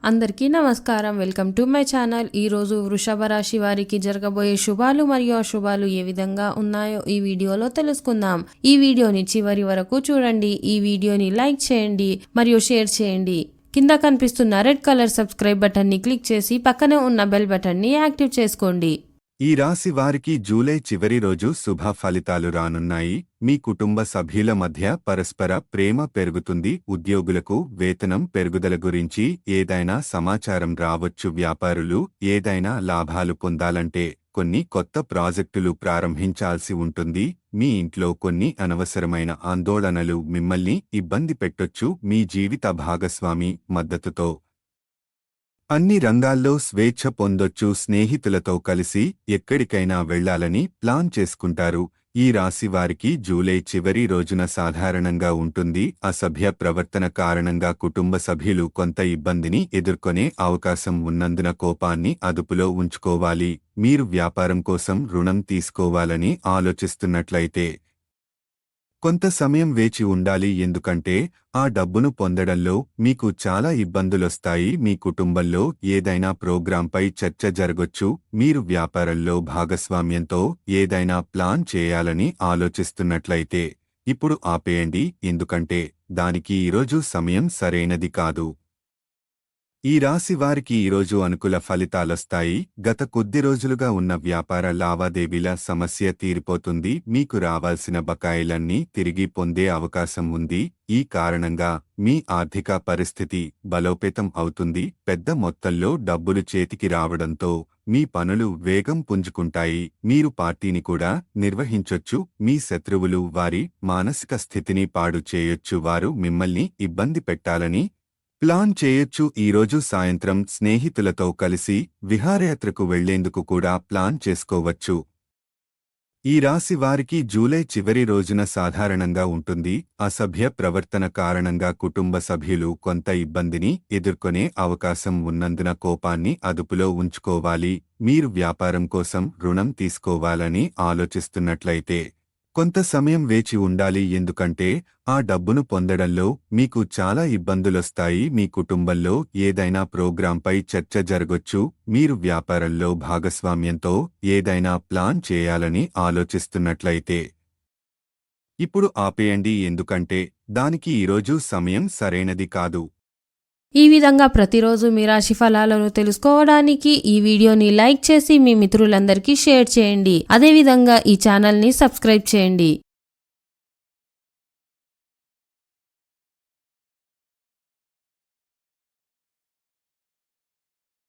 అందరికీ నమస్కారం. Welcome to my channel. ఈరోజు వృషభ రాశి వారికి జరగబోయే శుభాలు మరియు అశుభాలు ఏ విధంగా ఉన్నాయో ఈ వీడియోలో తెలుసుకుందాం. ఈ వీడియోని చివరి వరకు చూడండి. ఈ వీడియోని లైక్ చేయండి మరియు షేర్ చేయండి. కింద కనిపిస్తున్న రెడ్ కలర్ సబ్స్క్రైబ్ బటన్ని క్లిక్ చేసి పక్కనే ఉన్న బెల్ బటన్ని యాక్టివ్ చేసుకోండి. ఈ రాశి వారికి జూలై చివరి రోజు శుభ ఫలితాలు రానున్నాయి. మీ కుటుంబ సభ్యుల మధ్య పరస్పర ప్రేమ పెరుగుతుంది. ఉద్యోగులకు వేతనం పెరుగుదల గురించి ఏదైనా సమాచారం రావచ్చు. వ్యాపారులు ఏదైనా లాభాలు పొందాలంటే కొన్ని కొత్త ప్రాజెక్టులు ప్రారంభించాల్సి ఉంటుంది. మీ ఇంట్లో కొన్ని అనవసరమైన ఆందోళనలు మిమ్మల్ని ఇబ్బంది పెట్టొచ్చు. మీ జీవిత భాగస్వామి మద్దతుతో అన్ని రంగాల్లో స్వేచ్ఛ పొందొచ్చు. స్నేహితులతో కలిసి ఎక్కడికైనా వెళ్లాలని ప్లాన్ చేసుకుంటారు. ఈ రాశి వారికి జూలై చివరి రోజున సాధారణంగా ఉంటుంది. అసభ్య ప్రవర్తన కారణంగా కుటుంబ సభ్యులు కొంత ఇబ్బందిని ఎదుర్కొనే అవకాశం ఉన్నందున కోపాన్ని అదుపులో ఉంచుకోవాలి. మీరు వ్యాపారం కోసం రుణం తీసుకోవాలని ఆలోచిస్తున్నట్లయితే కొంత సమయం వేచి ఉండాలి. ఎందుకంటే ఆ డబ్బును పొందడంలో మీకు చాలా ఇబ్బందులొస్తాయి. మీ కుటుంబంలో ఏదైనా ప్రోగ్రాంపై చర్చ జరగొచ్చు. మీరు వ్యాపారంలో భాగస్వామ్యంతో ఏదైనా ప్లాన్ చేయాలని ఆలోచిస్తున్నట్లయితే ఇప్పుడు ఆపేయండి. ఎందుకంటే దానికి ఈరోజు సమయం సరైనది కాదు. ఈ రాశి వారికి ఈరోజు అనుకూల ఫలితాలొస్తాయి. గత కొద్ది రోజులుగా ఉన్న వ్యాపార లావాదేవీల సమస్య తీరిపోతుంది. మీకు రావాల్సిన బకాయిలన్నీ తిరిగి పొందే అవకాశం ఉంది. ఈ కారణంగా మీ ఆర్థిక పరిస్థితి బలోపేతం అవుతుంది. పెద్ద మొత్తంలో డబ్బులు చేతికి రావడంతో మీ పనులు వేగం పుంజుకుంటాయి. మీరు పార్టీని కూడా నిర్వహించొచ్చు. మీ శత్రువులు వారి మానసిక స్థితిని పాడు చేయొచ్చు. వారు మిమ్మల్ని ఇబ్బంది పెట్టాలని ప్లాన్ చేయొచ్చు. ఈరోజు సాయంత్రం స్నేహితులతో కలిసి విహారయాత్రకు వెళ్లేందుకు కూడా ప్లాన్ చేసుకోవచ్చు. ఈ రాశి వారికి జూలై చివరి రోజున సాధారణంగా ఉంటుంది. అసభ్య ప్రవర్తన కారణంగా కుటుంబ సభ్యులు కొంత ఇబ్బందిని ఎదుర్కొనే అవకాశం ఉన్నందున కోపాన్ని అదుపులో ఉంచుకోవాలి. మీరు వ్యాపారం కోసం రుణం తీసుకోవాలని ఆలోచిస్తున్నట్లయితే కొంత సమయం వేచి ఉండాలి. ఎందుకంటే ఆ డబ్బును పొందడంలో మీకు చాలా ఇబ్బందులొస్తాయి. మీ కుటుంబంలో ఏదైనా ప్రోగ్రాంపై చర్చ జరగొచ్చు. మీరు వ్యాపారంలో భాగస్వామ్యంతో ఏదైనా ప్లాన్ చేయాలని ఆలోచిస్తున్నట్లయితే ఇప్పుడు ఆపేయండి. ఎందుకంటే దానికి ఈరోజు సమయం సరైనది కాదు. ఈ విధంగా ప్రతిరోజు మీ రాశి ఫలాలను తెలుసుకోవడానికి ఈ వీడియోని లైక్ చేసి మీ మిత్రులందరికీ షేర్ చేయండి. అదేవిధంగా ఈ ఛానల్ని సబ్స్క్రైబ్ చేయండి.